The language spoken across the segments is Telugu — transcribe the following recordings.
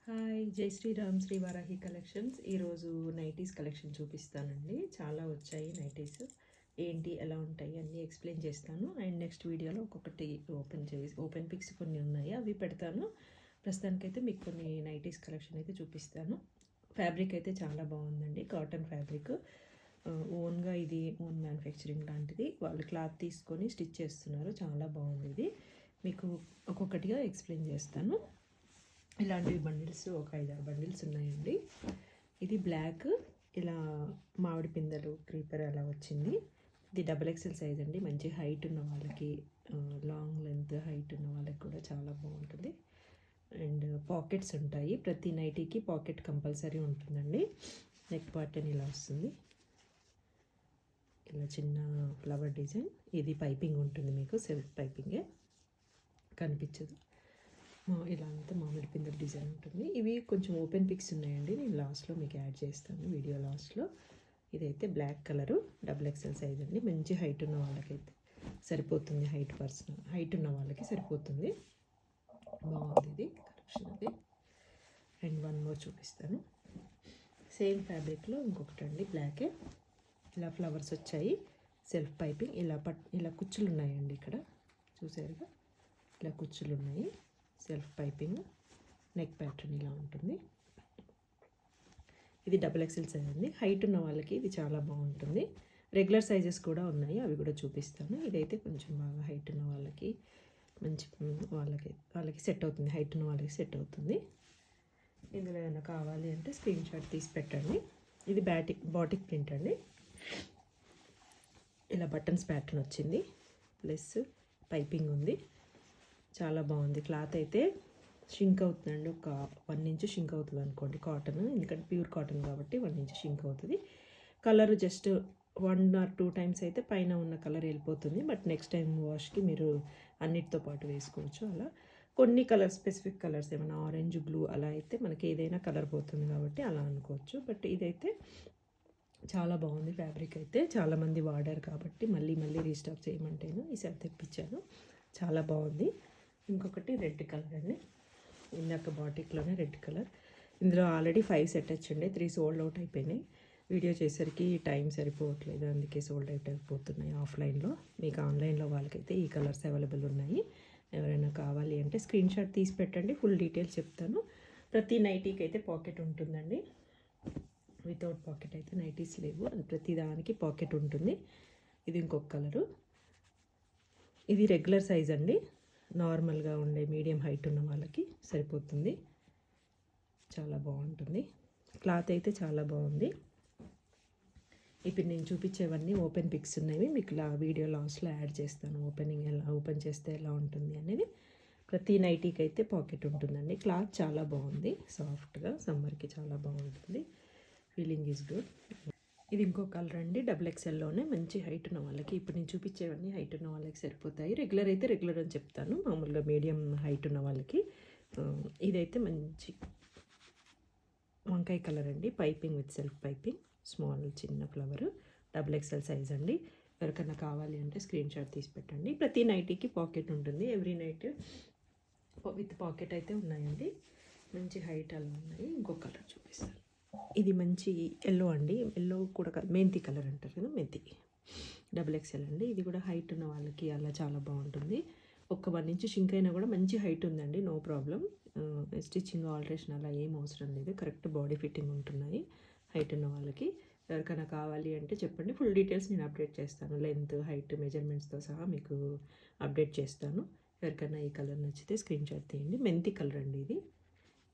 హాయ్, జై శ్రీరామ్, శ్రీ వారాహి కలెక్షన్స్. ఈరోజు నైటీస్ కలెక్షన్ చూపిస్తానండి. చాలా వచ్చాయి నైటీస్. ఏంటి, ఎలా ఉంటాయి అన్నీ ఎక్స్ప్లెయిన్ చేస్తాను. అండ్ నెక్స్ట్ వీడియోలో ఒక్కొక్కటి ఓపెన్ పిక్స్ కొన్ని ఉన్నాయి, అవి పెడతాను. ప్రస్తుతానికైతే మీకు కొన్ని నైటీస్ కలెక్షన్ అయితే చూపిస్తాను. ఫ్యాబ్రిక్ అయితే చాలా బాగుందండి, కాటన్ ఫ్యాబ్రిక్. ఓన్గా ఇది ఓన్ మ్యానుఫ్యాక్చరింగ్ లాంటిది. వాళ్ళు క్లాత్ తీసుకొని స్టిచ్ చేస్తున్నారు. చాలా బాగుంది. ఇది మీకు ఒక్కొక్కటిగా ఎక్స్ప్లెయిన్ చేస్తాను. ఇలాంటివి బండిల్స్ ఒక 5-6 బండిల్స్ ఉన్నాయండి. ఇది బ్లాక్, ఇలా మామిడి పిందెలు క్రీపర్ అలా వచ్చింది. ఇది XXL సైజ్ అండి. మంచి హైట్ ఉన్న వాళ్ళకి, లాంగ్ లెంత్ హైట్ ఉన్న వాళ్ళకి కూడా చాలా బాగుంటుంది. అండ్ పాకెట్స్ ఉంటాయి. ప్రతి నైటీకి పాకెట్ కంపల్సరీ ఉంటుందండి. నెక్ పార్ట్ ఇలా వస్తుంది, ఇలా చిన్న ఫ్లవర్ డిజైన్. ఇది పైపింగ్ ఉంటుంది, మీకు సెల్ఫ్ పైపింగే, కనిపించదు. ఇలా అంతా మామిడి పిందెల డిజైన్ ఉంటుంది. ఇవి కొంచెం ఓపెన్ పిక్స్ ఉన్నాయండి, నేను లాస్ట్లో మీకు యాడ్ చేస్తాను, వీడియో లాస్ట్లో. ఇదైతే బ్లాక్ కలరు, XXL సైజ్ అండి. మంచి హైట్ ఉన్న వాళ్ళకైతే సరిపోతుంది. హైట్ ఉన్న వాళ్ళకి సరిపోతుంది. బాగుంది ఇది కలెక్షన్ అది. అండ్ వన్ మోర్ చూపిస్తాను. సేమ్ ఫ్యాబ్రిక్లో ఇంకొకటి అండి, బ్లాకే. ఇలా ఫ్లవర్స్ వచ్చాయి, సెల్ఫ్ పైపింగ్. ఇలా కుచ్చులు ఉన్నాయండి, ఇక్కడ చూసారుగా, ఇలా కుచ్చులు ఉన్నాయి. సెల్ఫ్ పైపింగ్, నెక్ ప్యాటర్న్ ఇలా ఉంటుంది. ఇది XXL సైజ్ అండి. హైట్ ఉన్న వాళ్ళకి ఇది చాలా బాగుంటుంది. రెగ్యులర్ సైజెస్ కూడా ఉన్నాయి, అవి కూడా చూపిస్తాను. ఇదైతే కొంచెం బాగా హైట్ ఉన్న వాళ్ళకి, మంచి వాళ్ళకి సెట్ అవుతుంది. హైట్ ఉన్న వాళ్ళకి సెట్ అవుతుంది. ఇందులో ఏమైనా కావాలి అంటే స్క్రీన్ షాట్ తీసి పెట్టండి. ఇది బాటిక్ ప్రింట్ అండి. ఇలా బటన్స్ ప్యాటర్న్ వచ్చింది, ప్లస్ పైపింగ్ ఉంది. చాలా బాగుంది. క్లాత్ అయితే షింక్ అవుతుందండి. ఒక 1 ఇంచ్ షింక్ అవుతుంది అనుకోండి, కాటన్. ఎందుకంటే ప్యూర్ కాటన్ కాబట్టి 1 ఇంచ్ షింక్ అవుతుంది. కలర్ జస్ట్ 1 or 2 టైమ్స్ అయితే పైన ఉన్న కలర్ వెళ్ళిపోతుంది. బట్ నెక్స్ట్ టైం వాష్కి మీరు అన్నిటితో పాటు వేసుకోవచ్చు. అలా కొన్ని కలర్, స్పెసిఫిక్ కలర్స్ ఏమైనా ఆరెంజ్, బ్లూ అలా అయితే మనకి ఏదైనా కలర్ పోతుంది కాబట్టి అలా అనుకోవచ్చు. బట్ ఇదైతే చాలా బాగుంది. ఫ్యాబ్రిక్ అయితే చాలామంది వాడారు కాబట్టి మళ్ళీ రీస్టాక్ చేయమంటేను ఈసారి తెప్పించాను. చాలా బాగుంది. ఇంకొకటి రెడ్ కలర్ అండి. ఇందాక బాటిక్లోనే రెడ్ కలర్. ఇందులో ఆల్రెడీ 5 సెట్ వచ్చిండే, 3 సోల్డ్ అవుట్ అయిపోయినాయి. వీడియో చేసరికి టైం సరిపోవట్లేదు, అందుకే సోల్డ్ అవుట్ అయిపోతున్నాయి ఆఫ్లైన్లో. మీకు ఆన్లైన్లో వాళ్ళకైతే ఈ కలర్స్ అవైలబుల్ ఉన్నాయి. ఎవరైనా కావాలి అంటే స్క్రీన్ షాట్ తీసి పెట్టండి, ఫుల్ డీటెయిల్స్ చెప్తాను. ప్రతి నైటీకి అయితే పాకెట్ ఉంటుందండి. వితౌట్ పాకెట్ అయితే నైటీస్ లేవు, అది ప్రతి దానికి పాకెట్ ఉంటుంది. ఇది ఇంకొక కలరు. ఇది రెగ్యులర్ సైజ్ అండి. నార్మల్గా ఉండే మీడియం హైట్ ఉన్న వాళ్ళకి సరిపోతుంది. చాలా బాగుంటుంది. క్లాత్ అయితే చాలా బాగుంది. ఇప్పుడు నేను చూపించేవన్నీ ఓపెన్ పిక్స్ ఉన్నాయి, మీకు వీడియో లాస్ట్లో యాడ్ చేస్తాను. ఓపెన్ చేస్తే ఎలా ఉంటుంది అనేది. ప్రతి నైటీకి అయితే పాకెట్ ఉంటుందండి. క్లాత్ చాలా బాగుంది, సాఫ్ట్గా, సమ్మర్కి చాలా బాగుంటుంది. Feeling is good. ఇది ఇంకో కలర్ అండి, XXLలోనే. మంచి హైట్ ఉన్న వాళ్ళకి, ఇప్పుడు నేను చూపించేవన్నీ హైట్ ఉన్న వాళ్ళకి సరిపోతాయి. రెగ్యులర్ అయితే రెగ్యులర్ అని చెప్తాను, మామూలుగా మీడియం హైట్ ఉన్న వాళ్ళకి. ఇదైతే మంచి వంకాయ కలర్ అండి, piping with self piping, small చిన్న ఫ్లవర్, XXL సైజ్ అండి. ఎవరికైనా కావాలి అంటే స్క్రీన్ షాట్ తీసి పెట్టండి. ప్రతి నైటీకి పాకెట్ ఉంటుంది. ఎవ్రీ నైట్ విత్ పాకెట్ అయితే ఉన్నాయండి. మంచి హైట్ అలా ఉన్నాయి. ఇంకొక కలర్ చూపిస్తాను. ఇది మంచి ఎల్లో అండి. ఎల్లో కూడా మెంతి కలర్ అంటారు కదా, మెంతి. XXL అండి. ఇది కూడా హైట్ ఉన్న వాళ్ళకి అలా చాలా బాగుంటుంది. ఒక 1 ఇంచ్ షింక్ అయినా కూడా మంచి హైట్ ఉందండి, నో ప్రాబ్లం. స్టిచ్చింగ్ ఆల్టరేషన్ అలా ఏం అవసరం లేదు, కరెక్ట్ బాడీ ఫిట్టింగ్ ఉంటున్నాయి హైట్ ఉన్న వాళ్ళకి. ఎవరికైనా కావాలి అంటే చెప్పండి, ఫుల్ డీటెయిల్స్ నేను అప్డేట్ చేస్తాను. లెంత్, హైట్, మెజర్మెంట్స్తో సహా మీకు అప్డేట్ చేస్తాను. ఎవరికైనా ఈ కలర్ నచ్చితే స్క్రీన్ షాట్ తీయండి. మెంతి కలర్ అండి, ఇది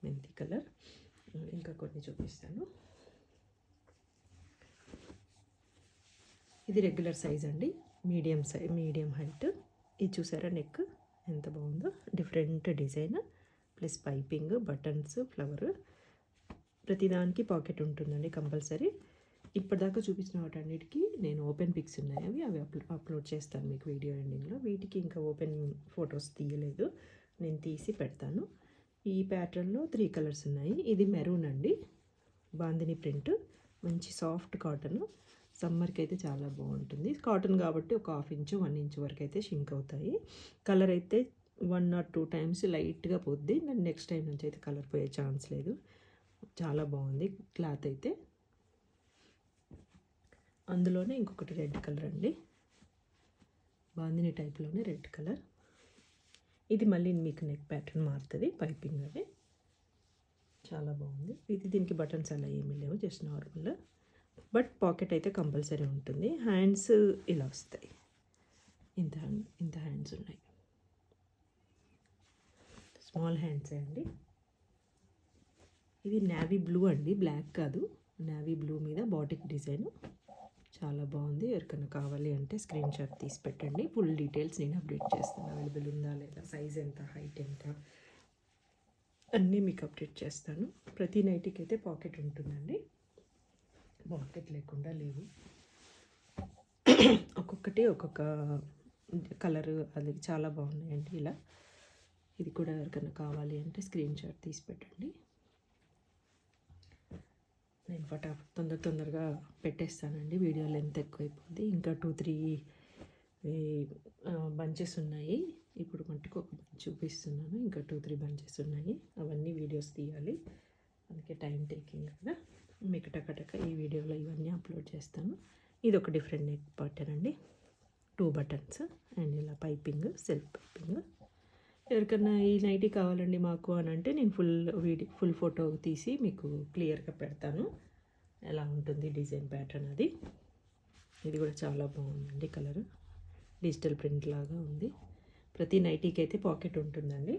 మెంతి కలర్. ఇంకా కొన్ని చూపిస్తాను. ఇది రెగ్యులర్ సైజ్ అండి, మీడియం హైట్. ఇది చూసారా, నెక్ ఎంత బాగుందో, different design, plus piping, buttons, flower. ప్రతిదానికి పాకెట్ ఉంటుందండి కంపల్సరీ. ఇప్పటిదాకా చూపించిన వాటన్నిటికీ నేను ఓపెన్ పిక్స్ ఉన్నాయి, అవి అప్లోడ్ చేస్తాను మీకు వీడియో ఎండింగ్లో. వీటికి ఇంకా ఓపెన్ ఫొటోస్ తీయలేదు, నేను తీసి పెడతాను. ఈ ప్యాటర్న్లో 3 కలర్స్ ఉన్నాయి. ఇది మెరూన్ అండి, బాందిని ప్రింట్, మంచి సాఫ్ట్ కాటన్. సమ్మర్కి అయితే చాలా బాగుంటుంది. కాటన్ కాబట్టి ఒక 1/2 ఇంచ్ 1 ఇంచ్ వరకు అయితే షింక్ అవుతాయి. కలర్ అయితే 1 or 2 టైమ్స్ లైట్గా పోద్ది. నెక్స్ట్ టైం నుంచి అయితే కలర్ పోయే ఛాన్స్ లేదు. చాలా బాగుంది క్లాత్ అయితే. అందులోనే ఇంకొకటి రెడ్ కలర్ అండి, బాందిని టైప్లోనే రెడ్ కలర్. ఇది మళ్ళీ మీకు నెక్ ప్యాటర్న్ మారుతుంది, పైపింగ్ అది చాలా బాగుంది. ఇది దీనికి బటన్స్ అలా ఏమీ లేవు, జస్ట్ నార్మల్. బట్ పాకెట్ అయితే కంపల్సరీ ఉంటుంది. హ్యాండ్స్ ఇలా వస్తాయి, ఇంత హ్యాండ్స్ ఉన్నాయి, స్మాల్ హ్యాండ్సే అండి. ఇది నావీ బ్లూ అండి, బ్లాక్ కాదు, నావీ బ్లూ మీద బాటిక్ డిజైన్ చాలా బాగుంది. ఎవరికైనా కావాలి అంటే స్క్రీన్ షాట్ తీసి పెట్టండి. ఫుల్ డీటెయిల్స్ నేను అప్డేట్ చేస్తాను, అవైలబుల్ ఉందా లేదా, సైజ్ ఎంత, హైట్ ఎంత, అన్నీ మీకు అప్డేట్ చేస్తాను. ప్రతి నైటీకి అయితే పాకెట్ ఉంటుందండి, పాకెట్ లేకుండా లేవు. ఒక్కొక్కటి ఒక్కొక్క కలర్, అది చాలా బాగున్నాయండి. ఇలా ఇది కూడా ఎవరికైనా కావాలి అంటే స్క్రీన్ షాట్ తీసి పెట్టండి. నేను తొందరగా పెట్టేస్తానండి, వీడియో లెంత్ ఎక్కువైపోద్ది. ఇంకా 2-3 బంచెస్ ఉన్నాయి, ఇప్పుడు మట్టుకు ఒక బంచ్ చూపిస్తున్నాను. ఇంకా 2-3 బంచెస్ ఉన్నాయి, అవన్నీ వీడియోస్ తీయాలి, అందుకే టైం టేకింగ్ కదా. మీకు టకటక ఈ వీడియోలో ఇవన్నీ అప్లోడ్ చేస్తాను. ఇది ఒక డిఫరెంట్ నెక్ ప్యాటర్న్ అండి, 2 బటన్స్ అండ్ ఇలా పైపింగ్, సెల్ఫ్ పైపింగ్. ఎవరికైనా ఈ నైటీ కావాలండి మాకు అని అంటే నేను ఫుల్ ఫోటో తీసి మీకు క్లియర్గా పెడతాను, ఎలా ఉంటుంది డిజైన్ ప్యాటర్న్ అది. ఇది కూడా చాలా బాగుందండి, కలర్ డిజిటల్ ప్రింట్ లాగా ఉంది. ప్రతి నైటీకి అయితే పాకెట్ ఉంటుందండి,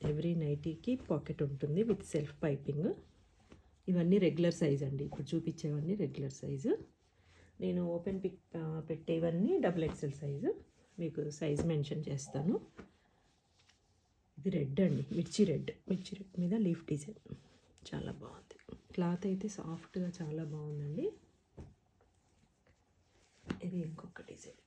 ఎవ్రీ నైటీకి పాకెట్ ఉంటుంది విత్ సెల్ఫ్ పైపింగ్. ఇవన్నీ రెగ్యులర్ సైజ్ అండి, ఇప్పుడు చూపించేవన్నీ రెగ్యులర్ సైజు. నేను ఓపెన్ పిక్ పెట్టేవన్నీ XXL సైజు, మీకు సైజ్ మెన్షన్ చేస్తాను. ఇది రెడ్ అండి, మిర్చి రెడ్ మీద లీఫ్ డిజైన్ చాలా బాగుంది. క్లాత్ అయితే సాఫ్ట్గా చాలా బాగుందండి. ఇది ఇంకొక డిజైన్,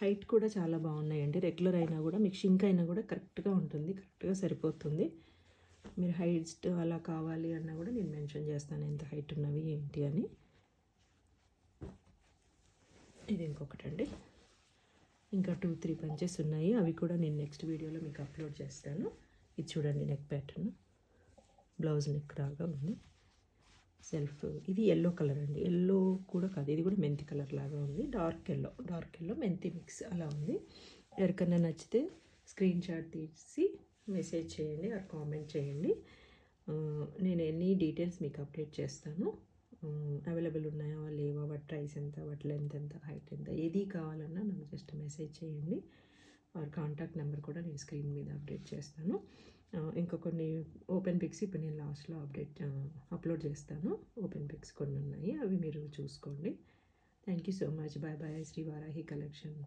హైట్ కూడా చాలా బాగున్నాయండి. రెగ్యులర్ అయినా కూడా మీకు షింక్ అయినా కూడా కరెక్ట్గా ఉంటుంది, కరెక్ట్గా సరిపోతుంది. మీరు హైట్ అలా కావాలి అన్నా కూడా నేను మెన్షన్ చేస్తాను ఎంత హైట్ ఉన్నవి ఏంటి అని. ఇది ఇంకొకటండి, ఇంకా 2-3 బంచెస్ ఉన్నాయి, అవి కూడా నేను నెక్స్ట్ వీడియోలో మీకు అప్లోడ్ చేస్తాను. ఇది చూడండి నెక్ ప్యాటర్న్, బ్లౌజ్ నెక్ లాగా ఉంది, సెల్ఫ్. ఇది ఎల్లో కలర్ అండి, ఎల్లో కూడా కాదు, ఇది కూడా మెంతి కలర్ లాగా ఉంది, డార్క్ ఎల్లో మెంతి మిక్స్ అలా ఉంది. ఎవరికైనా నచ్చితే స్క్రీన్ షాట్ తీసి మెసేజ్ చేయండి ఆర్ కామెంట్ చేయండి, నేను ఎన్ని డీటెయిల్స్ మీకు అప్డేట్ చేస్తాను. అవైలబుల్ ఉన్నాయా లేవా, వాటి ప్రైస్ ఎంత, వాటి లెంత్ ఎంత, హైట్ ఎంత, ఏది కావాలన్నా నాకు జస్ట్ మెసేజ్ చేయండి. వారి కాంటాక్ట్ నెంబర్ కూడా నేను స్క్రీన్ మీద అప్డేట్ చేస్తాను. ఇంకా కొన్ని ఓపెన్ పిక్స్ ఇప్పుడు నేను లాస్ట్లో అప్లోడ్ చేస్తాను. ఓపెన్ పిక్స్ కొన్ని ఉన్నాయి, అవి మీరు చూసుకోండి. Thank you so much. Bye bye. Shri Varahi collection.